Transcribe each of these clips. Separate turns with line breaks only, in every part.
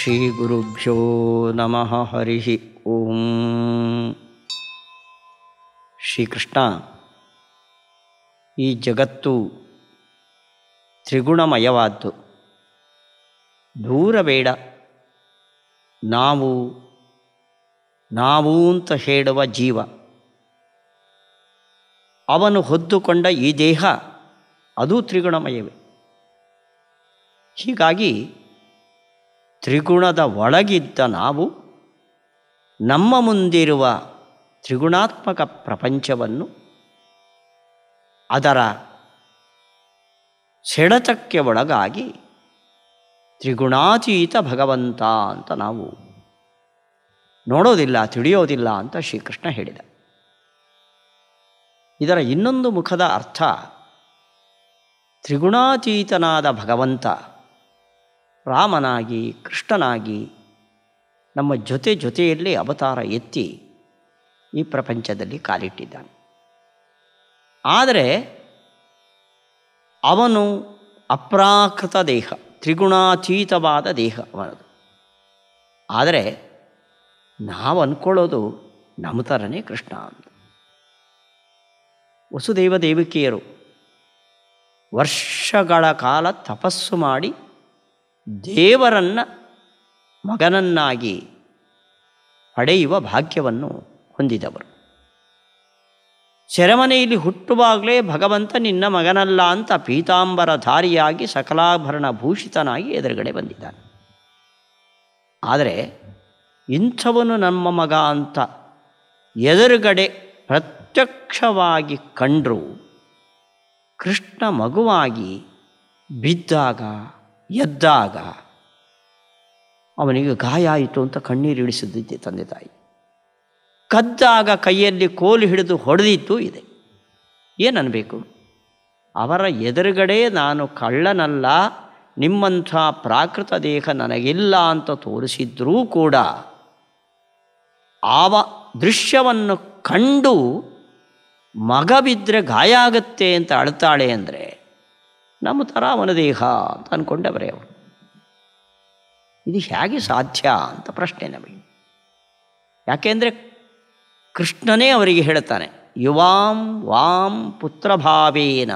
ಶ್ರೀ ಗುರುಭ್ಯೋ ನಮಃ. ಹರಿ ಓಂ. ಶ್ರೀಕೃಷ್ಣ, ಈ ಜಗತ್ತು ತ್ರಿಗುಣಮಯವಾದ್ದು. ದೂರ ಬೇಡ. ನಾವು ಅಂತ ಹೇಳುವ ಜೀವ, ಅವನು ಹೊದ್ದುಕೊಂಡ ಈ ದೇಹ ಅದು ತ್ರಿಗುಣಮಯವೇ. ಹೀಗಾಗಿ ತ್ರಿಗುಣದ ಒಳಗಿದ್ದ ನಾವು ನಮ್ಮ ಮುಂದಿರುವ ತ್ರಿಗುಣಾತ್ಮಕ ಪ್ರಪಂಚವನ್ನು ಅದರ ಸೆಳೆತಕ್ಕೆ ಒಳಗಾಗಿ ತ್ರಿಗುಣಾತೀತ ಭಗವಂತ ಅಂತ ನಾವು ನೋಡೋದಿಲ್ಲ, ತಿಳಿಯೋದಿಲ್ಲ ಅಂತ ಶ್ರೀಕೃಷ್ಣ ಹೇಳಿದ. ಇದರ ಇನ್ನೊಂದು ಮುಖದ ಅರ್ಥ, ತ್ರಿಗುಣಾತೀತನಾದ ಭಗವಂತ ರಾಮನಾಗಿ ಕೃಷ್ಣನಾಗಿ ನಮ್ಮ ಜೊತೆಯಲ್ಲಿ ಅವತಾರ ಎತ್ತಿ ಈ ಪ್ರಪಂಚದಲ್ಲಿ ಕಾಲಿಟ್ಟಿದ್ದಾನೆ. ಆದರೆ ಅವನು ಅಪ್ರಾಕೃತ ದೇಹ, ತ್ರಿಗುಣಾತೀತವಾದ ದೇಹ ಅವನದು. ಆದರೆ ನಾವು ಅಂದ್ಕೊಳ್ಳೋದು ನಮ್ಮ ಥರನೇ ಕೃಷ್ಣ ಅಂತ. ವಸುದೇವ ದೇವಕಿಯರು ವರ್ಷಗಳ ಕಾಲ ತಪಸ್ಸು ಮಾಡಿ ದೇವರನ್ನು ಮಗನನ್ನಾಗಿ ಪಡೆಯುವ ಭಾಗ್ಯವನ್ನು ಹೊಂದಿದವರು. ಸೆರೆಮನೆಯಲ್ಲಿ ಹುಟ್ಟುವಾಗಲೇ ಭಗವಂತ ನಿನ್ನ ಮಗನಲ್ಲ ಅಂತ ಪೀತಾಂಬರಧಾರಿಯಾಗಿ ಸಕಲಾಭರಣ ಭೂಷಿತನಾಗಿ ಎದುರುಗಡೆ ಬಂದಿದ್ದಾನೆ. ಆದರೆ ಇಂಥವನು ನಮ್ಮ ಮಗ ಅಂತ ಎದುರುಗಡೆ ಪ್ರತ್ಯಕ್ಷವಾಗಿ ಕಂಡರೂ ಕೃಷ್ಣ ಮಗುವಾಗಿ ಬಿದ್ದಾಗ ಎದ್ದಾಗ ಅವನಿಗೆ ಗಾಯ ಆಯಿತು ಅಂತ ಕಣ್ಣೀರಿಳಿಸಿದ್ದಿದ್ದೆ ತಂದೆ ತಾಯಿ. ಕದ್ದಾಗ ಕೈಯಲ್ಲಿ ಕೋಲು ಹಿಡಿದು ಹೊಡೆದಿದ್ದು ಇದೆ. ಏನನ್ನಬೇಕು? ಅವರ ಎದುರುಗಡೆ ನಾನು ಕಳ್ಳನಲ್ಲ, ನಿಮ್ಮಂಥ ಪ್ರಾಕೃತ ದೇಹ ನನಗಿಲ್ಲ ಅಂತ ತೋರಿಸಿದ್ರೂ ಕೂಡ ಆವ ದೃಶ್ಯವನ್ನು ಕಂಡು ಮಗ ಬಿದ್ದರೆ ಗಾಯ ಆಗುತ್ತೆ ಅಂತ ಅಳ್ತಾಳೆ ಅಂದರೆ ನಮ್ಮ ಥರ ಅವನ ದೇಹ ಅಂತ ಅಂದ್ಕೊಂಡವರೇ ಅವರು. ಇದು ಹೇಗೆ ಸಾಧ್ಯ ಅಂತ ಪ್ರಶ್ನೆ ನಮಗೆ. ಯಾಕೆಂದರೆ ಕೃಷ್ಣನೇ ಅವರಿಗೆ ಹೇಳ್ತಾನೆ, ಯುವಾಂ ವಾಂ ಪುತ್ರಭಾವೇನ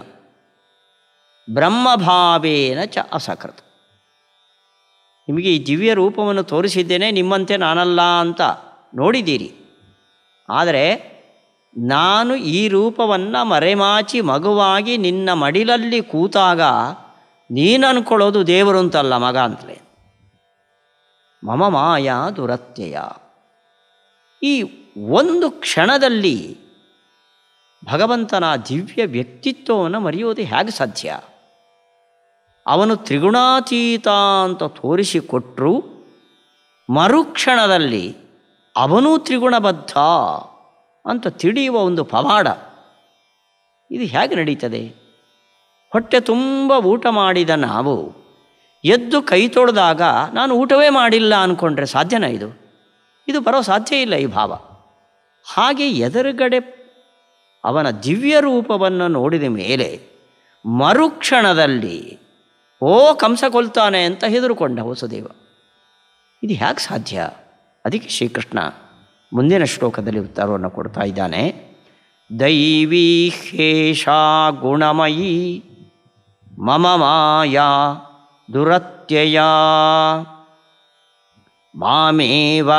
ಬ್ರಹ್ಮಭಾವೇನ ಚ ಅಸಕೃತ್. ನಿಮಗೆ ಈ ದಿವ್ಯ ರೂಪವನ್ನು ತೋರಿಸಿದ್ದೇನೆ, ನಿಮ್ಮಂತೆ ನಾನಲ್ಲ ಅಂತ ನೋಡಿದ್ದೀರಿ. ಆದರೆ ನಾನು ಈ ರೂಪವನ್ನು ಮರೆಮಾಚಿ ಮಗುವಾಗಿ ನಿನ್ನ ಮಡಿಲಲ್ಲಿ ಕೂತಾಗ ನೀನು ಅಂದ್ಕೊಳ್ಳೋದು ದೇವರು ಅಂತಲ್ಲ, ಮಗ ಅಂತಲೇ. ಮಮ ಮಾಯಾ ದುರತ್ಯಯ. ಈ ಒಂದು ಕ್ಷಣದಲ್ಲಿ ಭಗವಂತನ ದಿವ್ಯ ವ್ಯಕ್ತಿತ್ವವನ್ನು ಮರೆಯೋದು ಹೇಗೆ ಸಾಧ್ಯ? ಅವನು ತ್ರಿಗುಣಾತೀತ ಅಂತ ತೋರಿಸಿಕೊಟ್ಟರು, ಮರುಕ್ಷಣದಲ್ಲಿ ಅವನೂ ತ್ರಿಗುಣಬದ್ಧ ಅಂತ ತಿಳಿಯುವ ಒಂದು ಪವಾಡ ಇದು ಹೇಗೆ ನಡೀತದೆ? ಹೊಟ್ಟೆ ತುಂಬ ಊಟ ಮಾಡಿದ ನಾವು ಎದ್ದು ಕೈ ತೊಳೆದಾಗ ನಾನು ಊಟವೇ ಮಾಡಿಲ್ಲ ಅಂದ್ಕೊಂಡ್ರೆ ಸಾಧ್ಯನಾ? ಇದು ಬರೋ ಸಾಧ್ಯ ಇಲ್ಲ ಈ ಭಾವ. ಹಾಗೆ ಎದುರುಗಡೆ ಅವನ ದಿವ್ಯ ರೂಪವನ್ನು ನೋಡಿದ ಮೇಲೆ ಮರುಕ್ಷಣದಲ್ಲಿ ಕಂಸ ಕೊಲ್ತಾನೆ ಅಂತ ಹೆದರುಕೊಂಡ ವಸುದೇವ. ಇದು ಹೇಗೆ ಸಾಧ್ಯ? ಅದಕ್ಕೆ ಶ್ರೀಕೃಷ್ಣ ಮುಂದಿನ ಶ್ಲೋಕದಲ್ಲಿ ಉತ್ತರವನ್ನು ಕೊಡ್ತಾ ಇದ್ದಾನೆ. ದೈವೀ ಹೇಷಾ ಗುಣಮಯೀ ಮಮ ಮಾಯಾ ದುರತ್ಯಯ ಮಾಮೇವ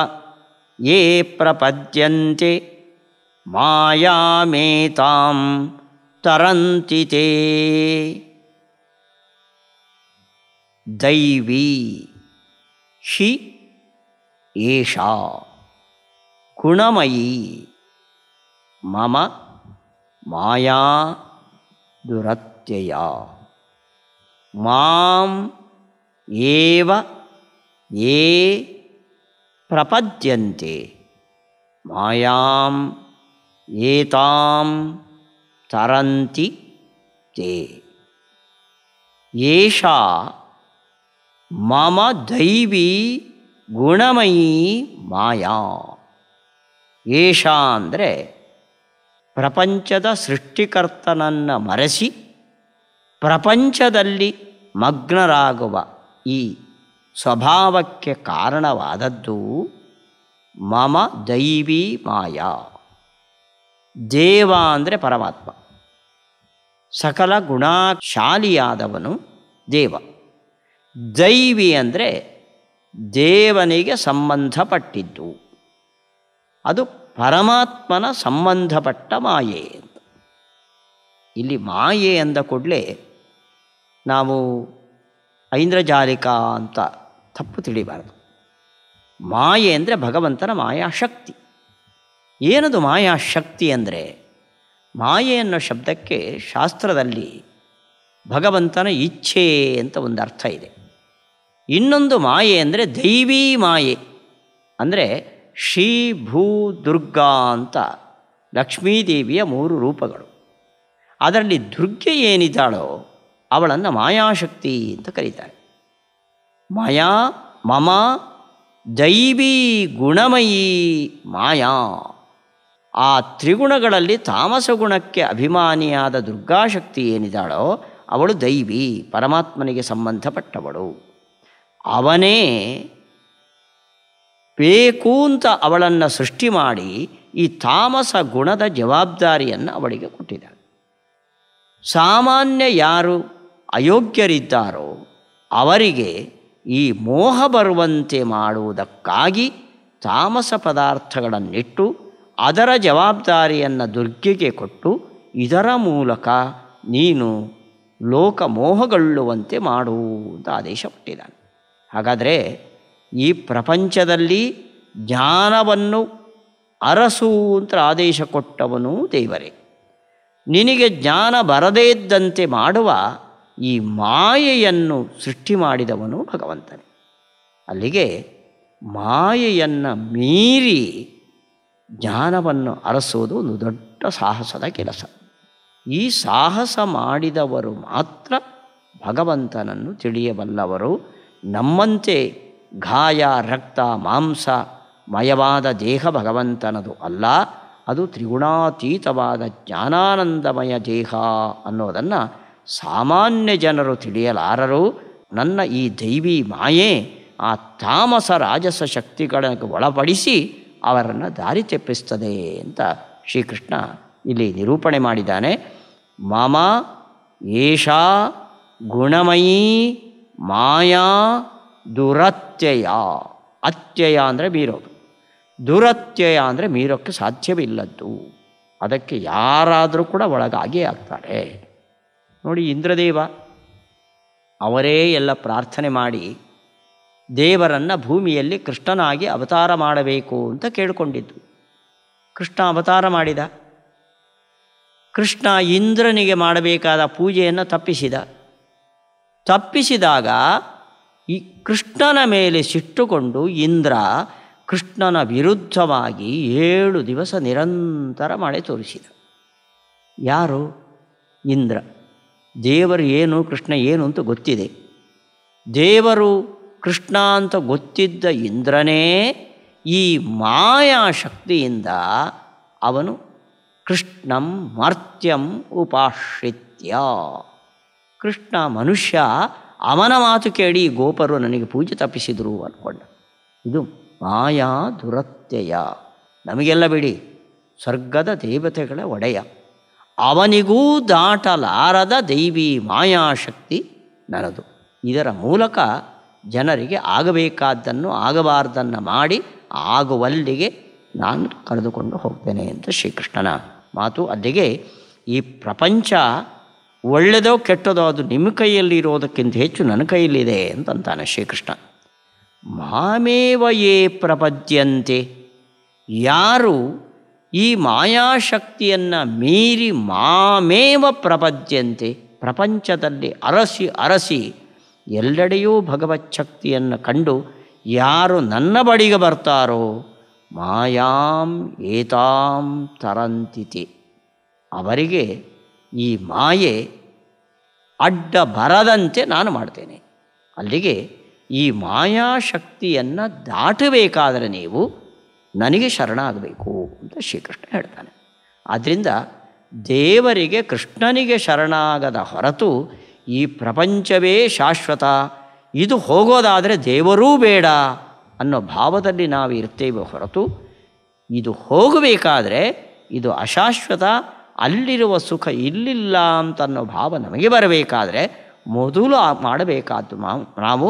ಯೇ ಪ್ರಪದ್ಯಂತೆ ಮಾಯಾಮೇತಾಂ ತರಂತಿ ತೇ. ದೈವೀ ಹಿ ಏಷಾ ಗುಣಮಯೀ ಮಮ ಮಾಯಾ ದುರತ್ಯಯ ಮಾಂ ಏವ ಯೇ ಪ್ರಪದ್ಯಂತೆ ಮಾಯಾಂ ಏತಾಂ ತರಂತಿ ತೇ. ಏಷಾ ಮಮ ದೈವೀ ಗುಣಮಯೀ ಮಾಯಾ. ಏಷಾ ಅಂದರೆ ಪ್ರಪಂಚದ ಸೃಷ್ಟಿಕರ್ತನನ್ನು ಮರೆಸಿ ಪ್ರಪಂಚದಲ್ಲಿ ಮಗ್ನರಾಗುವ ಈ ಸ್ವಭಾವಕ್ಕೆ ಕಾರಣವಾದದ್ದು ಮಮ ದೈವಿ ಮಾಯಾ. ದೇವ ಅಂದರೆ ಪರಮಾತ್ಮ, ಸಕಲ ಗುಣಶಾಲಿಯಾದವನು ದೇವ. ದೈವಿ ಅಂದರೆ ದೇವನಿಗೆ ಸಂಬಂಧಪಟ್ಟಿದ್ದು, ಅದು ಪರಮಾತ್ಮನ ಸಂಬಂಧಪಟ್ಟ ಮಾಯೆ ಅಂತ. ಇಲ್ಲಿ ಮಾಯೆ ಅಂದ ಕೂಡಲೇ ನಾವು ಐಂದ್ರಜಾಲಿಕ ಅಂತ ತಪ್ಪು ತಿಳಿಬಾರದು. ಮಾಯೆ ಅಂದರೆ ಭಗವಂತನ ಮಾಯಾಶಕ್ತಿ. ಏನದು ಮಾಯಾಶಕ್ತಿ ಅಂದರೆ, ಮಾಯೆ ಅನ್ನೋ ಶಬ್ದಕ್ಕೆ ಶಾಸ್ತ್ರದಲ್ಲಿ ಭಗವಂತನ ಇಚ್ಛೆ ಅಂತ ಒಂದು ಅರ್ಥ ಇದೆ. ಇನ್ನೊಂದು ಮಾಯೆ ಅಂದರೆ ದೈವೀ ಮಾಯೆ, ಅಂದರೆ ಶ್ರೀ ಭೂ ದುರ್ಗಾ ಅಂತ ಲಕ್ಷ್ಮೀದೇವಿಯ 3 ರೂಪಗಳು. ಅದರಲ್ಲಿ ದುರ್ಗೆ ಏನಿದ್ದಾಳೋ ಅವಳನ್ನು ಮಾಯಾಶಕ್ತಿ ಅಂತ ಕರೀತಾರೆ. ಮಾಯಾ ಮಮ ದೈವೀ ಗುಣಮಯೀ ಮಾಯಾ. ಆ ತ್ರಿಗುಣಗಳಲ್ಲಿ ತಾಮಸ ಗುಣಕ್ಕೆ ಅಭಿಮಾನಿಯಾದ ದುರ್ಗಾಶಕ್ತಿ ಏನಿದ್ದಾಳೋ ಅವಳು ದೈವಿ, ಪರಮಾತ್ಮನಿಗೆ ಸಂಬಂಧಪಟ್ಟವಳು. ಅವನೇ ಬೇಕು ಅಂತ ಅವಳನ್ನು ಸೃಷ್ಟಿ ಮಾಡಿ ಈ ತಾಮಸ ಗುಣದ ಜವಾಬ್ದಾರಿಯನ್ನು ಅವಳಿಗೆ ಕೊಟ್ಟಿದ್ದಾಳೆ. ಸಾಮಾನ್ಯ ಯಾರು ಅಯೋಗ್ಯರಿದ್ದಾರೋ ಅವರಿಗೆ ಈ ಮೋಹ ಬರುವಂತೆ ಮಾಡುವುದಕ್ಕಾಗಿ ತಾಮಸ ಪದಾರ್ಥಗಳನ್ನಿಟ್ಟು ಅದರ ಜವಾಬ್ದಾರಿಯನ್ನು ದುರ್ಗೆಗೆ ಕೊಟ್ಟು ಇದರ ಮೂಲಕ ನೀನು ಲೋಕ ಮೋಹಗೊಳ್ಳುವಂತೆ ಮಾಡು ಅಂತ ಆದೇಶ ಕೊಟ್ಟಿದ್ದಾನೆ. ಹಾಗಾದರೆ ಈ ಪ್ರಪಂಚದಲ್ಲಿ ಜ್ಞಾನವನ್ನು ಅರಸು ಅಂತ ಆದೇಶ ಕೊಟ್ಟವನು ದೇವರೇ. ನಿನಗೆ ಜ್ಞಾನ ಬರದೇ ಇದ್ದಂತೆ ಮಾಡುವ ಈ ಮಾಯೆಯನ್ನು ಸೃಷ್ಟಿ ಮಾಡಿದವನು ಭಗವಂತನೇ. ಅಲ್ಲಿಗೆ ಮಾಯೆಯನ್ನು ಮೀರಿ ಜ್ಞಾನವನ್ನು ಅರಸೋದು ಒಂದು ದೊಡ್ಡ ಸಾಹಸದ ಕೆಲಸ. ಈ ಸಾಹಸ ಮಾಡಿದವರು ಮಾತ್ರ ಭಗವಂತನನ್ನು ತಿಳಿಯಬಲ್ಲವರು. ನಮ್ಮಂತೆ ಗಾಯ ರಕ್ತ ಮಾಂಸ ಮಯವಾದ ದೇಹ ಭಗವಂತನದು ಅಲ್ಲ, ಅದು ತ್ರಿಗುಣಾತೀತವಾದ ಜ್ಞಾನಾನಂದಮಯ ದೇಹ ಅನ್ನೋದನ್ನು ಸಾಮಾನ್ಯ ಜನರು ತಿಳಿಯಲಾರರು. ನನ್ನ ಈ ದೈವಿ ಮಾಯೆ ಆ ತಾಮಸ ರಾಜಸ ಶಕ್ತಿಗಳಿಗೆ ಒಳಪಡಿಸಿ ಅವರನ್ನು ದಾರಿ ತೆಪ್ಪಿಸ್ತದೆ ಅಂತ ಶ್ರೀಕೃಷ್ಣ ಇಲ್ಲಿ ನಿರೂಪಣೆ ಮಾಡಿದ್ದಾನೆ. ಮಮ ಏಷಾ ಗುಣಮಯೀ ಮಾಯಾ ದುರತ್ಯಯ. ಅತ್ಯಯ ಅಂದರೆ ಮೀರೋದು, ದುರತ್ಯಯ ಅಂದರೆ ಮೀರೋಕ್ಕೆ ಸಾಧ್ಯವಿಲ್ಲದ್ದು. ಅದಕ್ಕೆ ಯಾರಾದರೂ ಕೂಡ ಒಳಗಾಗಿಯೇ ಆಗ್ತಾರೆ. ನೋಡಿ, ಇಂದ್ರದೇವ ಅವರೇ ಎಲ್ಲ ಪ್ರಾರ್ಥನೆ ಮಾಡಿ ದೇವರನ್ನು ಭೂಮಿಯಲ್ಲಿ ಕೃಷ್ಣನಾಗಿ ಅವತಾರ ಮಾಡಬೇಕು ಅಂತ ಕೇಳಿಕೊಂಡಿದ್ದು. ಕೃಷ್ಣ ಅವತಾರ ಮಾಡಿದ. ಕೃಷ್ಣ ಇಂದ್ರನಿಗೆ ಮಾಡಬೇಕಾದ ಪೂಜೆಯನ್ನು ತಪ್ಪಿಸಿದಾಗ ಈ ಕೃಷ್ಣನ ಮೇಲೆ ಸಿಟ್ಟುಕೊಂಡು ಇಂದ್ರ ಕೃಷ್ಣನ ವಿರುದ್ಧವಾಗಿ 7 ದಿವಸ ನಿರಂತರ ಮಳೆ ತೋರಿಸಿದ. ಯಾರು? ಇಂದ್ರ. ದೇವರು ಏನು ಕೃಷ್ಣ ಏನು ಅಂತ ಗೊತ್ತಿದೆ. ದೇವರು ಕೃಷ್ಣ ಅಂತ ಗೊತ್ತಿದ್ದ ಇಂದ್ರನೇ ಈ ಮಾಯಾಶಕ್ತಿಯಿಂದ ಅವನು ಕೃಷ್ಣಂ ಮರ್ತ್ಯಂ ಉಪಾಶ್ರಿತ್ಯ. ಕೃಷ್ಣ ಮನುಷ್ಯ, ಅವನ ಮಾತು ಕೇಳಿ ಗೋಪರು ನನಗೆ ಪೂಜೆ ತಪ್ಪಿಸಿದರು ಅಂದ್ಕೊಂಡ. ಇದು ಮಾಯಾ ದುರತ್ಯಯ. ನಮಗೆಲ್ಲ ಬಿಡಿ, ಸ್ವರ್ಗದ ದೇವತೆಗಳ ಒಡೆಯ, ಅವನಿಗೂ ದಾಟಲಾರದ ದೈವಿ ಮಾಯಾಶಕ್ತಿ ನನ್ನದು. ಇದರ ಮೂಲಕ ಜನರಿಗೆ ಆಗಬೇಕಾದ್ದನ್ನು ಆಗಬಾರ್ದನ್ನು ಮಾಡಿ ಆಗುವಲ್ಲಿಗೆ ನಾನು ಕರೆದುಕೊಂಡು ಹೋಗ್ತೇನೆ ಅಂತ ಶ್ರೀಕೃಷ್ಣನ ಮಾತು. ಅಲ್ಲಿಗೆ ಈ ಪ್ರಪಂಚ ಒಳ್ಳೆಯದೋ ಕೆಟ್ಟದೋ ಅದು ನಿಮ್ಮ ಕೈಯಲ್ಲಿ ಇರೋದಕ್ಕಿಂತ ಹೆಚ್ಚು ನನ್ನ ಕೈಯಲ್ಲಿದೆ ಅಂತಂತಾನೆ ಶ್ರೀಕೃಷ್ಣ. ಮಾಮೇವ ಯೇ ಪ್ರಪದ್ಯಂತೆ. ಯಾರು ಈ ಮಾಯಾಶಕ್ತಿಯನ್ನು ಮೀರಿ ಮಾಮೇವ ಪ್ರಪದ್ಯಂತೆ, ಪ್ರಪಂಚದಲ್ಲಿ ಅರಸಿ ಎಲ್ಲೆಡೆಯೂ ಭಗವಚ್ಛಕ್ತಿಯನ್ನು ಕಂಡು ಯಾರು ನನ್ನ ಬಳಿಗೆ ಬರ್ತಾರೋ ಮಾಯಾಂ ಏತಾಂ ತರಂತಿತಿ, ಅವರಿಗೆ ಈ ಮಾಯೆ ಅಡ್ಡ ಬರದಂತೆ ನಾನು ಮಾಡ್ತೇನೆ. ಅಲ್ಲಿಗೆ ಈ ಮಾಯಾಶಕ್ತಿಯನ್ನು ದಾಟಬೇಕಾದರೆ ನೀವು ನನಗೆ ಶರಣಾಗಬೇಕು ಅಂತ ಶ್ರೀಕೃಷ್ಣ ಹೇಳ್ತಾನೆ. ಆದ್ದರಿಂದ ದೇವರಿಗೆ ಕೃಷ್ಣನಿಗೆ ಶರಣಾಗದ ಹೊರತು ಈ ಪ್ರಪಂಚವೇ ಶಾಶ್ವತ, ಇದು ಹೋಗೋದಾದರೆ ದೇವರೂ ಬೇಡ ಅನ್ನೋ ಭಾವದಲ್ಲಿ ನಾವು ಇರ್ತೇವೆ ಹೊರತು ಇದು ಹೋಗಬೇಕಾದ್ರೆ ಇದು ಅಶಾಶ್ವತ, ಅಲ್ಲಿರುವ ಸುಖ ಇಲ್ಲಿಲ್ಲ ಅಂತನ್ನೋ ಭಾವ ನಮಗೆ ಬರಬೇಕಾದ್ರೆ ಮೊದಲು ಮಾಡಬೇಕಾದ್ದು ನಾವು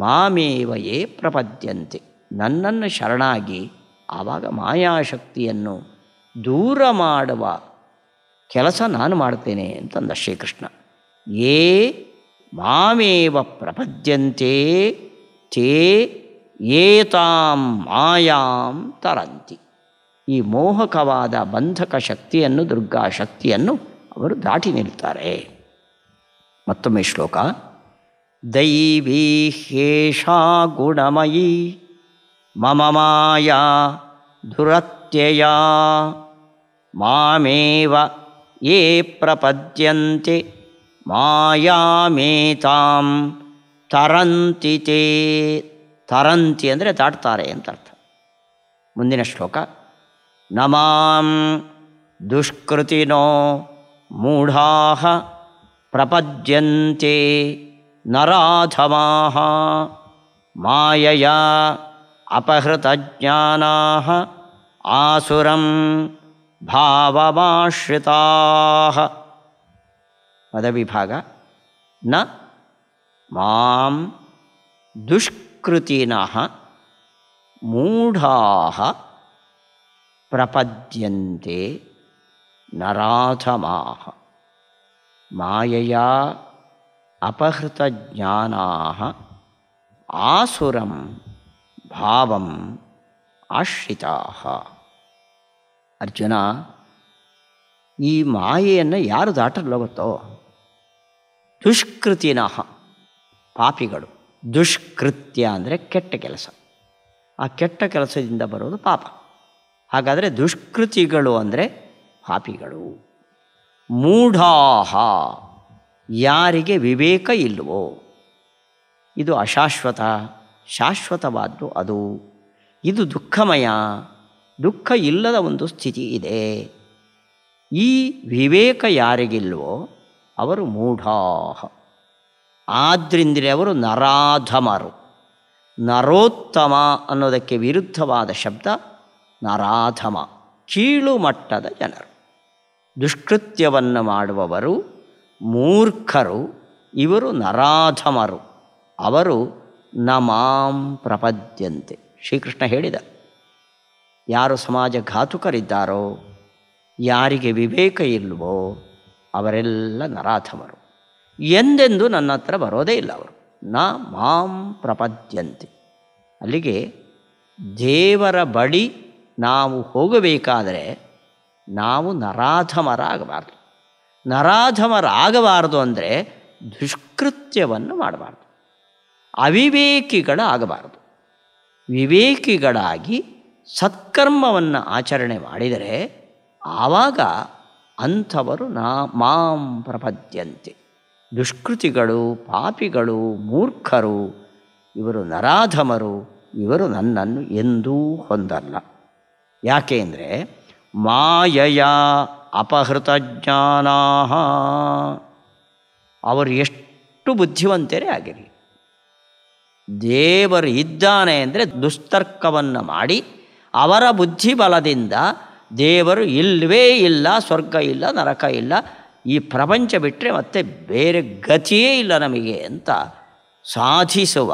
ಮಾಮೇವಯೇ ಪ್ರಪದ್ಯಂತೆ, ನನ್ನನ್ನು ಶರಣಾಗಿ ಆವಾಗ ಮಾಯಾಶಕ್ತಿಯನ್ನು ದೂರ ಮಾಡುವ ಕೆಲಸ ನಾನು ಮಾಡ್ತೇನೆ ಅಂತಂದ ಶ್ರೀಕೃಷ್ಣ. ಯೇ ಮಾಮೇವ ಪ್ರಪದ್ಯಂತೆ ತೇ ಏತಾಂ ಮಾಯಾಂ ತರಂತಿ. ಈ ಮೋಹಕವಾದ ಬಂಧಕ ಶಕ್ತಿಯನ್ನು, ದುರ್ಗಾ ಶಕ್ತಿಯನ್ನು ಅವರು ದಾಟಿ ನಿಲ್ತಾರೆ. ಮತ್ತೊಮ್ಮೆ ಶ್ಲೋಕ. ದೈವೀ ಹ್ಯೇಷಾ ಗುಣಮಯೀ ಮಮ ಮಾಯಾ ದುರತ್ಯಯ ಮಾಮೇವ ಯೇ ಪ್ರಪದ್ಯಂತೆ ಮಾಯಾಮೇತಾಂ ತರಂತಿ ತೇ. ತರಂತಿ ಅಂದರೆ ದಾಟ್ತಾರೆ ಅಂತ ಅರ್ಥ. ಮುಂದಿನ ಶ್ಲೋಕ. ನಮಾಂ ದುಷ್ಕೃತಿನೋ ಮೂಢಾಃ ಪ್ರಪದ್ಯಂತೆ ನರಾಧಮಾಃ ಮಾಯಯಾ ಅಪಹೃತಜ್ಞಾನಾಃ ಆಸುರಂ ಭಾವಮಾಶ್ರಿತಾಃ. ಪದವಿಭಾಗ. ನ ಮಾಂ ದುಷ್ಕೃತಿನಃ ಮೂಢಾಃ ಪ್ರಪದ್ಯಂತೆ ನರಾಧಮಾಃ ಮಾಯಯಾ ಅಪಹೃತಜ್ಞಾನಾಃ ಆಸುರಂ ಭಾವಂ ಆಶ್ರಿತಾಃ. ಅರ್ಜುನ, ಈ ಮಾಯೆಯನ್ನು ಯಾರು ದಾಟಲು ಗೊತ್ತೋ? ದುಷ್ಕೃತಿನಃ, ಪಾಪಿಗಳು. ದುಷ್ಕೃತ್ಯ ಅಂದರೆ ಕೆಟ್ಟ ಕೆಲಸ. ಆ ಕೆಟ್ಟ ಕೆಲಸದಿಂದ ಬರೋದು ಪಾಪ. ಹಾಗಾದರೆ ದುಷ್ಕೃತಿಗಳು ಅಂದರೆ ಪಾಪಿಗಳು. ಮೂಢಾಹ, ಯಾರಿಗೆ ವಿವೇಕ ಇಲ್ಲವೋ. ಇದು ಅಶಾಶ್ವತ, ಶಾಶ್ವತವಾದ್ದು ಅದು. ಇದು ದುಃಖಮಯ, ದುಃಖ ಇಲ್ಲದ ಒಂದು ಸ್ಥಿತಿ ಇದೆ. ಈ ವಿವೇಕ ಯಾರಿಗಿಲ್ವೋ ಅವರು ಮೂಢಾಹ. ಆದ್ದರಿಂದಲೇ ಅವರು ನರಾಧಮರು. ನರೋತ್ತಮ ಅನ್ನೋದಕ್ಕೆ ವಿರುದ್ಧವಾದ ಶಬ್ದ ನರಾಧಮ, ಕೀಳು ಮಟ್ಟದ ಜನರು. ದುಷ್ಕೃತ್ಯವನ್ನು ಮಾಡುವವರು ಮೂರ್ಖರು, ಇವರು ನರಾಧಮರು. ಅವರು ನಮಾಂ ಪ್ರಪದ್ಯಂತೆ. ಶ್ರೀಕೃಷ್ಣ ಹೇಳಿದ, ಯಾರು ಸಮಾಜಘಾತುಕರಿದ್ದಾರೋ, ಯಾರಿಗೆ ವಿವೇಕ ಇಲ್ಲವೋ ಅವರೆಲ್ಲ ನರಾಧಮರು. ಎಂದೆಂದು ನನ್ನ ಹತ್ರ ಬರೋದೇ ಇಲ್ಲ ಅವರು. ನ ಮಾಂ ಪ್ರಪದ್ಯಂತೆ. ಅಲ್ಲಿಗೆ ದೇವರ ಬಳಿ ನಾವು ಹೋಗಬೇಕಾದರೆ ನಾವು ನರಾಧಮರಾಗಬಾರ್ದು. ನರಾಧಮರಾಗಬಾರ್ದು ಅಂದರೆ ದುಷ್ಕೃತ್ಯವನ್ನು ಮಾಡಬಾರ್ದು, ಅವಿವೇಕಿಗಳಾಗಬಾರ್ದು. ವಿವೇಕಿಗಳಾಗಿ ಸತ್ಕರ್ಮವನ್ನು ಆಚರಣೆ ಮಾಡಿದರೆ ಆವಾಗ ಅಂಥವರು ಮಾಂ ಪ್ರಪದ್ಯಂತೆ. ದುಷ್ಕೃತಿಗಳು, ಪಾಪಿಗಳು, ಮೂರ್ಖರು, ಇವರು ನರಾಧಮರು, ಇವರು ನನ್ನನ್ನು ಎಂದೂ ಹೊಂದಲ್ಲ. ಯಾಕೆ ಅಂದರೆ ಮಾಯಯ ಅಪಹೃತ ಜ್ಞಾನಾಃ. ಅವರು ಎಷ್ಟು ಬುದ್ಧಿವಂತರೇ ಆಗಿರಲಿ, ದೇವರು ಇದ್ದಾನೆ ಅಂದರೆ ದುಸ್ತರ್ಕವನ್ನು ಮಾಡಿ ಅವರ ಬುದ್ಧಿಬಲದಿಂದ ದೇವರು ಇಲ್ಲವೇ ಇಲ್ಲ, ಸ್ವರ್ಗ ಇಲ್ಲ, ನರಕ ಇಲ್ಲ, ಈ ಪ್ರಪಂಚ ಬಿಟ್ಟರೆ ಮತ್ತೆ ಬೇರೆ ಗತಿಯೇ ಇಲ್ಲ ನಮಗೆ ಅಂತ ಸಾಧಿಸುವ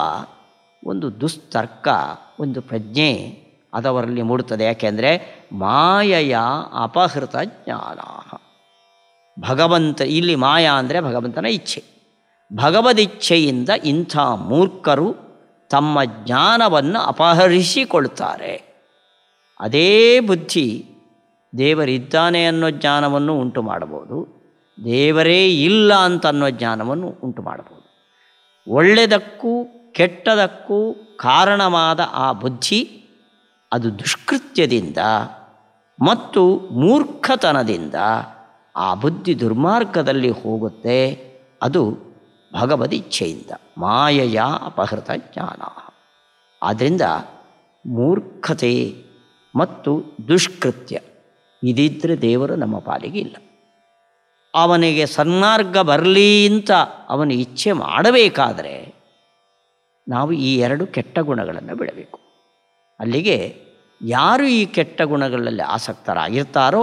ಒಂದು ದುಸ್ತರ್ಕ, ಒಂದು ಪ್ರಜ್ಞೆ ಅದವರಲ್ಲಿ ಮೂಡುತ್ತದೆ. ಯಾಕೆಂದರೆ ಮಾಯಯ ಅಪಹೃತ ಜ್ಞಾನ. ಭಗವಂತ, ಇಲ್ಲಿ ಮಾಯಾ ಅಂದರೆ ಭಗವಂತನ ಇಚ್ಛೆ. ಭಗವದಿಚ್ಛೆಯಿಂದ ಇಂಥ ಮೂರ್ಖರು ತಮ್ಮ ಜ್ಞಾನವನ್ನು ಅಪಹರಿಸಿಕೊಳ್ತಾರೆ. ಅದೇ ಬುದ್ಧಿ ದೇವರಿದ್ದಾನೆ ಅನ್ನೋ ಜ್ಞಾನವನ್ನು ಉಂಟು ಮಾಡಬಹುದು, ದೇವರೇ ಇಲ್ಲ ಅಂತ ಅನ್ನೋ ಜ್ಞಾನವನ್ನು ಉಂಟು ಮಾಡಬಹುದು. ಒಳ್ಳೆಯದಕ್ಕೂ ಕೆಟ್ಟದಕ್ಕೂ ಕಾರಣವಾದ ಆ ಬುದ್ಧಿ ಅದು ದುಷ್ಕೃತ್ಯದಿಂದ ಮತ್ತು ಮೂರ್ಖತನದಿಂದ ಆ ಬುದ್ಧಿ ದುರ್ಮಾರ್ಗದಲ್ಲಿ ಹೋಗುತ್ತೆ. ಅದು ಭಗವದಿಚ್ಛೆಯಿಂದ, ಮಾಯೆಯ ಅಪಹೃತ ಜ್ಞಾನ. ಆದ್ದರಿಂದ ಮೂರ್ಖತೆ ಮತ್ತು ದುಷ್ಕೃತ್ಯ ಇದಿದ್ದರೆ ದೇವರು ನಮ್ಮ ಪಾಲಿಗೆ ಇಲ್ಲ. ಅವನಿಗೆ ಸನ್ಮಾರ್ಗ ಬರಲಿ ಅಂತ ಅವನು ಇಚ್ಛೆ ಮಾಡಬೇಕಾದರೆ ನಾವು ಈ ಎರಡು ಕೆಟ್ಟ ಗುಣಗಳನ್ನು ಬಿಡಬೇಕು. ಅಲ್ಲಿಗೆ ಯಾರು ಈ ಕೆಟ್ಟ ಗುಣಗಳಲ್ಲಿ ಆಸಕ್ತರಾಗಿರ್ತಾರೋ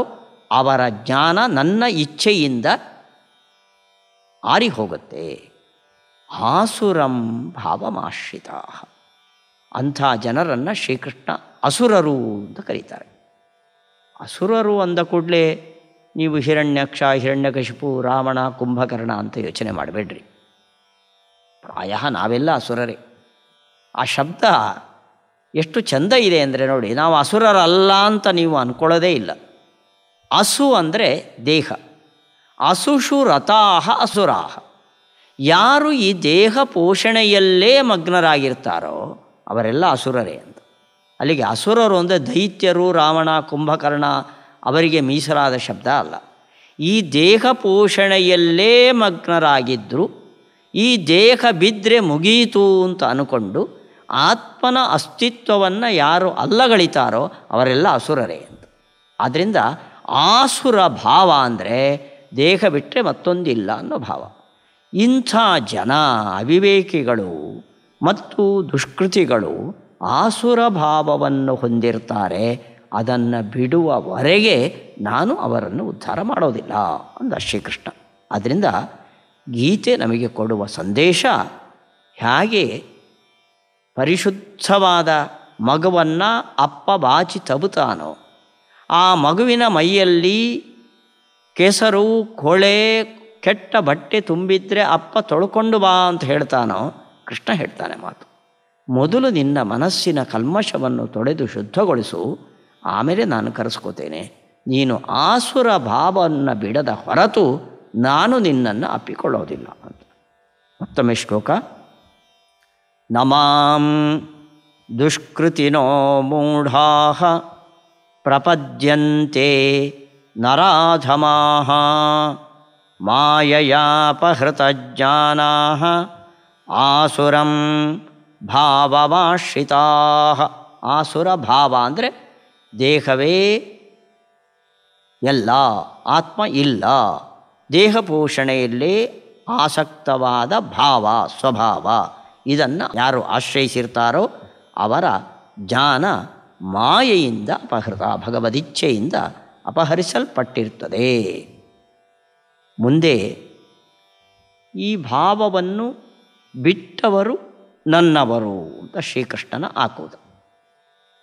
ಅವರ ಜ್ಞಾನ ನನ್ನ ಇಚ್ಛೆಯಿಂದ ಆರಿ ಹೋಗುತ್ತೆ. ಆಸುರಂ ಭಾವಮಾಶ್ರಿತ, ಅಂಥ ಜನರನ್ನು ಶ್ರೀಕೃಷ್ಣ ಅಸುರರು ಅಂತ ಕರೀತಾರೆ. ಅಸುರರು ಅಂದ ಕೂಡಲೇ ನೀವು ಹಿರಣ್ಯಾಕ್ಷ, ಹಿರಣ್ಯಕಶಿಪು, ರಾವಣ, ಕುಂಭಕರ್ಣ ಅಂತ ಯೋಚನೆ ಮಾಡಬೇಡ್ರಿ. ಪ್ರಾಯ ನಾವೆಲ್ಲ ಅಸುರರೇ. ಆ ಶಬ್ದ ಎಷ್ಟು ಚೆಂದ ಇದೆ ಅಂದರೆ ನೋಡಿ, ನಾವು ಅಸುರರಲ್ಲ ಅಂತ ನೀವು ಅಂದ್ಕೊಳ್ಳೋದೇ ಇಲ್ಲ. ಅಸು ಅಂದರೆ ದೇಹ, ಅಸುಷು ರಥಾಹ ಅಸುರಾಹ. ಯಾರು ಈ ದೇಹ ಪೋಷಣೆಯಲ್ಲೇ ಮಗ್ನರಾಗಿರ್ತಾರೋ ಅವರೆಲ್ಲ ಅಸುರರೇ ಅಂತ. ಅಲ್ಲಿಗೆ ಅಸುರರು ಅಂದರೆ ದೈತ್ಯರು, ರಾವಣ, ಕುಂಭಕರ್ಣ ಅವರಿಗೆ ಮೀಸಲಾದ ಶಬ್ದ ಅಲ್ಲ. ಈ ದೇಹ ಪೋಷಣೆಯಲ್ಲೇ ಮಗ್ನರಾಗಿದ್ದರು. ಈ ದೇಹ ಬಿದ್ದರೆ ಮುಗೀತು ಅಂತ ಅಂದ್ಕೊಂಡು ಆತ್ಮನ ಅಸ್ತಿತ್ವವನ್ನು ಯಾರು ಅಲ್ಲಗಳಿತಾರೋ ಅವರೆಲ್ಲ ಅಸುರರೇ ಅಂತ. ಆದ್ದರಿಂದ ಆಸುರ ಭಾವ ಅಂದರೆ ದೇಹ ಬಿಟ್ಟರೆ ಮತ್ತೊಂದಿಲ್ಲ ಅನ್ನೋ ಭಾವ. ಇಂಥ ಜನ ಅವಿವೇಕಿಗಳು ಮತ್ತು ದುಷ್ಕೃತಿಗಳು ಆಸುರ ಭಾವವನ್ನು ಹೊಂದಿರ್ತಾರೆ. ಅದನ್ನು ಬಿಡುವವರೆಗೆ ನಾನು ಅವರನ್ನು ಉದ್ಧಾರ ಮಾಡೋದಿಲ್ಲ ಅಂದ ಶ್ರೀಕೃಷ್ಣ. ಆದ್ದರಿಂದ ಗೀತೆ ನಮಗೆ ಕೊಡುವ ಸಂದೇಶ, ಹೇಗೆ ಪರಿಶುದ್ಧವಾದ ಮಗುವನ್ನು ಅಪ್ಪ ಬಾಚಿ ತಬುತ್ತಾನೋ, ಆ ಮಗುವಿನ ಮೈಯಲ್ಲಿ ಕೆಸರು, ಕೊಳೆ, ಕೆಟ್ಟ ಬಟ್ಟೆ ತುಂಬಿದರೆ ಅಪ್ಪ ತೊಳ್ಕೊಂಡು ಬಾ ಅಂತ ಹೇಳ್ತಾನೋ, ಕೃಷ್ಣ ಹೇಳ್ತಾನೆ ಮಾತು. ಮೊದಲು ನಿನ್ನ ಮನಸ್ಸಿನ ಕಲ್ಮಶವನ್ನು ತೊಳೆದು ಶುದ್ಧಗೊಳಿಸು, ಆಮೇಲೆ ನಾನು ಕರೆಸ್ಕೋತೇನೆ. ನೀನು ಆಸುರ ಭಾವವನ್ನು ಬಿಡದ ಹೊರತು ನಾನು ನಿನ್ನನ್ನು ಅಪ್ಪಿಕೊಳ್ಳೋದಿಲ್ಲ ಅಂತ. ಮತ್ತೊಮ್ಮೆ ಶ್ಲೋಕ. ನಮಾಂ ದುಷ್ಕೃತಿನೋ ಮೂಢಾಃ ಪ್ರಪದ್ಯಂತೆ ನರಾಧಮಾಃ ಮಾಯಯಾಪಹೃತಜ್ಞಾನಾಃ ಆಸುರಂ ಭಾವಮಾಶ್ರಿತಾಃ. ಆಸುರ ಭಾವ ಅಂದರೆ ದೇಹವೇ ಎಲ್ಲ, ಆತ್ಮ ಇಲ್ಲ, ದೇಹ ಪೋಷಣೆಯಲ್ಲೇ ಆಸಕ್ತವಾದ ಭಾವ, ಸ್ವಭಾವ, ಇದನ್ನು ಯಾರು ಆಶ್ರಯಿಸಿರ್ತಾರೋ ಅವರ ಜ್ಞಾನ ಮಾಯೆಯಿಂದ ಅಪಹೃತ, ಭಗವದಿಚ್ಛೆಯಿಂದ ಅಪಹರಿಸಲ್ಪಟ್ಟಿರ್ತದೆ. ಮುಂದೆ ಈ ಭಾವವನ್ನು ಬಿಟ್ಟವರು ನನ್ನವರು ಅಂತ ಶ್ರೀಕೃಷ್ಣನ ಆಕೋದು.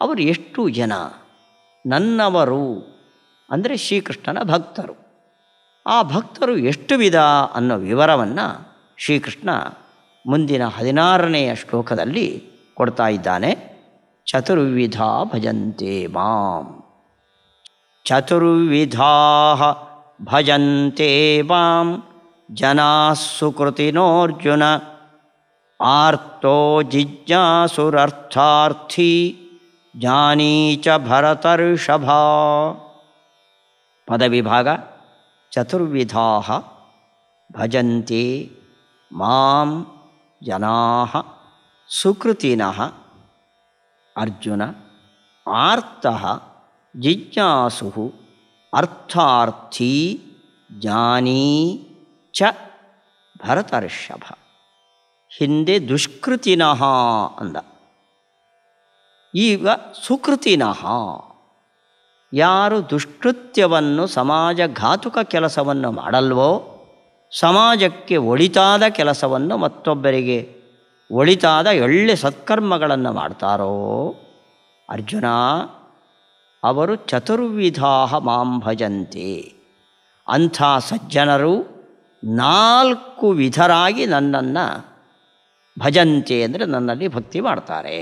ಅವರು ಎಷ್ಟು ಜನ? ನನ್ನವರು ಅಂದರೆ ಶ್ರೀಕೃಷ್ಣನ ಭಕ್ತರು. ಆ ಭಕ್ತರು ಎಷ್ಟು ವಿಧ ಅನ್ನೋ ವಿವರವನ್ನು ಶ್ರೀಕೃಷ್ಣ ಮುಂದಿನ 16ನೆಯ ಶ್ಲೋಕದಲ್ಲಿ ಕೊಡ್ತಾ ಇದ್ದಾನೆ. ಚತುರ್ವಿಧಾ ಭಜಂತೆ ಮಾಂ, ಚತುರ್ವಿಧಾ ಭಜಂತೆ ಮಾಂ ಜನಾಃ ಸುಕೃತಿನೋರ್ಜುನ ಆರ್ತೋ ಜಿಜ್ಞಾಸುರರ್ಥಾರ್ಥಿ ಜ್ಞಾನೀ ಚ ಭರತರ್ಷಭ. ಪದವಿಭಾಗ. ಚತುರ್ವಿಧಾ ಭಜಂತೆ ಮಾಂ ಜನಾಃ ಸುಕೃತಿನಃ ಅರ್ಜುನ ಆರ್ತಃ ಜಿಜ್ಞಾಸುಃ ಅರ್ಥಾರ್ಥಿ ಜ್ಞಾನೀ ಚ ಭರತರ್ಷಭ. ಹಿಂದೆ ದುಷ್ಕೃತಿನಃ ಅಂದ, ಈಗ ಸುಕೃತಿನಃ. ಯಾರು ದುಷ್ಕೃತ್ಯವನ್ನು, ಸಮಾಜಘಾತುಕ ಕೆಲಸವನ್ನು ಮಾಡಲ್ವೋ, ಸಮಾಜಕ್ಕೆ ಒಳಿತಾದ ಕೆಲಸವನ್ನು, ಮತ್ತೊಬ್ಬರಿಗೆ ಒಳಿತಾದ ಒಳ್ಳೆ ಸತ್ಕರ್ಮಗಳನ್ನು ಮಾಡ್ತಾರೋ ಅರ್ಜುನ, ಅವರು ಚತುರ್ವಿಧಾ ಮಾಂ ಭಜಂತೆ. ಅಂಥ ಸಜ್ಜನರು 4 ವಿಧರಾಗಿ ನನ್ನನ್ನು ಭಜಂತೆ ಅಂದರೆ ನನ್ನಲ್ಲಿ ಭಕ್ತಿ ಮಾಡ್ತಾರೆ.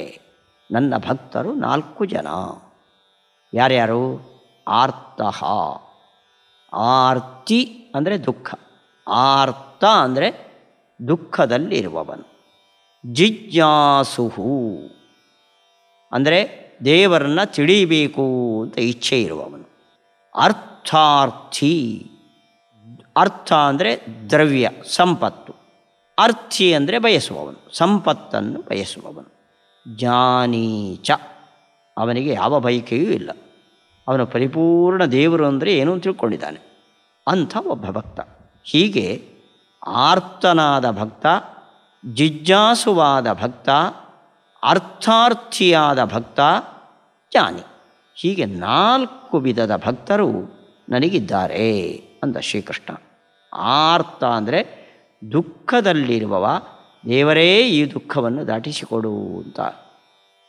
ನನ್ನ ಭಕ್ತರು 4 ಜನ. ಯಾರ್ಯಾರು? ಆರ್ತಃ, ಆರ್ತಿ ಅಂದರೆ ದುಃಖ, ಆರ್ತ ಅಂದರೆ ದುಃಖದಲ್ಲಿರುವವನು. ಜಿಜ್ಞಾಸುಹು ಅಂದರೆ ದೇವರನ್ನ ತಿಳಿಯಬೇಕು ಅಂತ ಇಚ್ಛೆ ಇರುವವನು. ಅರ್ಥಾರ್ಥಿ, ಅರ್ಥ ಅಂದರೆ ದ್ರವ್ಯ, ಸಂಪತ್ತು. ಅರ್ಥಿ ಅಂದರೆ ಬಯಸುವವನು, ಸಂಪತ್ತನ್ನು ಬಯಸುವವನು. ಜ್ಞಾನೀಚ, ಅವನಿಗೆ ಯಾವ ಬಯಕೆಯೂ ಇಲ್ಲ, ಅವನು ಪರಿಪೂರ್ಣ ದೇವರು ಅಂದರೆ ಏನೂ ತಿಳ್ಕೊಂಡಿದ್ದಾನೆ ಅಂಥ ಒಬ್ಬ ಭಕ್ತ. ಹೀಗೆ ಆರ್ತನಾದ ಭಕ್ತ, ಜಿಜ್ಞಾಸುವಾದ ಭಕ್ತ, ಅರ್ಥಾರ್ಥಿಯಾದ ಭಕ್ತ, ಜ್ಞಾನಿ. ಹೀಗೆ 4 ವಿಧದ ಭಕ್ತರು ನನಗಿದ್ದಾರೆ ಅಂದ ಶ್ರೀಕೃಷ್ಣ. ಆರ್ತ ಅಂದರೆ ದುಃಖದಲ್ಲಿರುವವ, ದೇವರೇ ಈ ದುಃಖವನ್ನು ದಾಟಿಸಿಕೊಡು ಅಂತ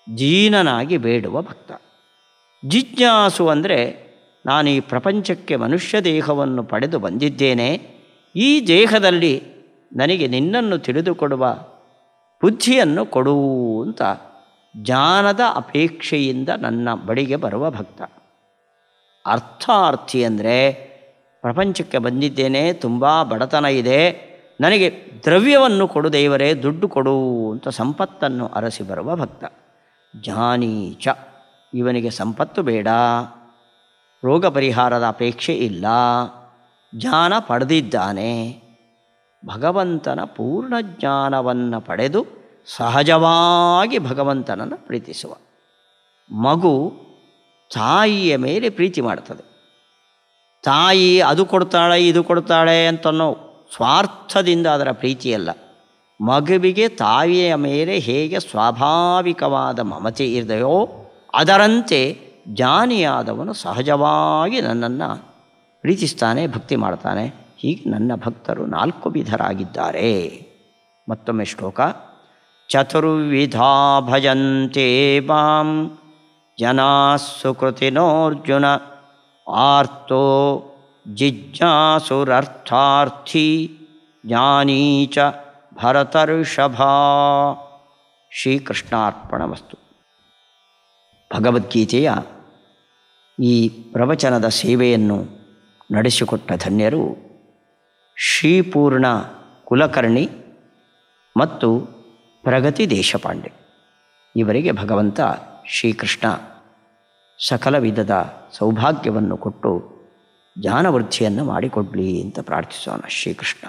ದೀನನಾಗಿ ಬೇಡುವ ಭಕ್ತ. ಜಿಜ್ಞಾಸು ಅಂದರೆ ನಾನು ಈ ಪ್ರಪಂಚಕ್ಕೆ ಮನುಷ್ಯ ದೇಹವನ್ನು ಪಡೆದು ಬಂದಿದ್ದೇನೆ, ಈ ದೇಹದಲ್ಲಿ ನನಗೆ ನಿನ್ನನ್ನು ತಿಳಿದುಕೊಡುವ ಬುದ್ಧಿಯನ್ನು ಕೊಡು ಅಂತ ಜ್ಞಾನದ ಅಪೇಕ್ಷೆಯಿಂದ ನನ್ನ ಬಳಿಗೆ ಬರುವ ಭಕ್ತ. ಅರ್ಥಾರ್ಥಿ ಅಂದರೆ ಪ್ರಪಂಚಕ್ಕೆ ಬಂದಿದ್ದೇನೆ, ತುಂಬ ಬಡತನ ಇದೆ, ನನಗೆ ದ್ರವ್ಯವನ್ನು ಕೊಡು ದೇವರೇ, ದುಡ್ಡು ಕೊಡು ಅಂತ ಸಂಪತ್ತನ್ನು ಅರಸಿ ಬರುವ ಭಕ್ತ. ಜ್ಞಾನೀಚ, ಇವನಿಗೆ ಸಂಪತ್ತು ಬೇಡ, ರೋಗ ಪರಿಹಾರದ ಅಪೇಕ್ಷೆ ಇಲ್ಲ, ಜ್ಞಾನ ಪಡೆದಿದ್ದಾನೆ, ಭಗವಂತನ ಪೂರ್ಣ ಜ್ಞಾನವನ್ನು ಪಡೆದು ಸಹಜವಾಗಿ ಭಗವಂತನನ್ನು ಪ್ರೀತಿಸುವ. ಮಗು ತಾಯಿಯ ಮೇಲೆ ಪ್ರೀತಿ ಮಾಡ್ತದೆ. ತಾಯಿ ಅದು ಕೊಡ್ತಾಳೆ ಇದು ಕೊಡ್ತಾಳೆ ಅಂತನೋ ಸ್ವಾರ್ಥದಿಂದ ಅದರ ಪ್ರೀತಿಯಲ್ಲ. ಮಗುವಿಗೆ ತಾಯಿಯ ಮೇಲೆ ಹೇಗೆ ಸ್ವಾಭಾವಿಕವಾದ ಮಮತೆ ಇದೆಯೋ ಅದರಂತೆ ಜ್ಞಾನಿಯಾದವನು ಸಹಜವಾಗಿ ನನ್ನನ್ನು ಪ್ರೀತಿಸ್ತಾನೆ, ಭಕ್ತಿ ಮಾಡ್ತಾನೆ. ಹೀಗೆ ನನ್ನ ಭಕ್ತರು 4 ವಿಧರಾಗಿದ್ದಾರೆ. ಮತ್ತೊಮ್ಮೆ ಶ್ಲೋಕ. ಚತುರ್ವಿಧಾ ಭಜಂತೆ ಮಾಂ ಜನಾಃ ಸುಕೃತಿನೋರ್ಜುನ, ಆರ್ತೋ ಜಿಜ್ಞಾಸುರರ್ಥಾರ್ಥಿ ಜ್ಞಾನೀ ಚ ಭರತರ್ಷಭ. ಶ್ರೀಕೃಷ್ಣಾರ್ಪಣಮಸ್ತು. ಭಗವದ್ಗೀತೆಯ ಈ ಪ್ರವಚನದ ಸೇವೆಯನ್ನು ನಡೆಸಿಕೊಟ್ಟ ಧನ್ಯರು ಶ್ರೀಪೂರ್ಣ ಕುಲಕರ್ಣಿ ಮತ್ತು ಪ್ರಗತಿ ದೇಶಪಾಂಡೆ. ಇವರಿಗೆ ಭಗವಂತ ಶ್ರೀಕೃಷ್ಣ ಸಕಲ ವಿಧದ ಸೌಭಾಗ್ಯವನ್ನು ಕೊಟ್ಟು ಜ್ಞಾನವೃದ್ಧಿಯನ್ನು ಮಾಡಿಕೊಡಲಿ ಅಂತ ಪ್ರಾರ್ಥಿಸೋಣ. ಶ್ರೀಕೃಷ್ಣ.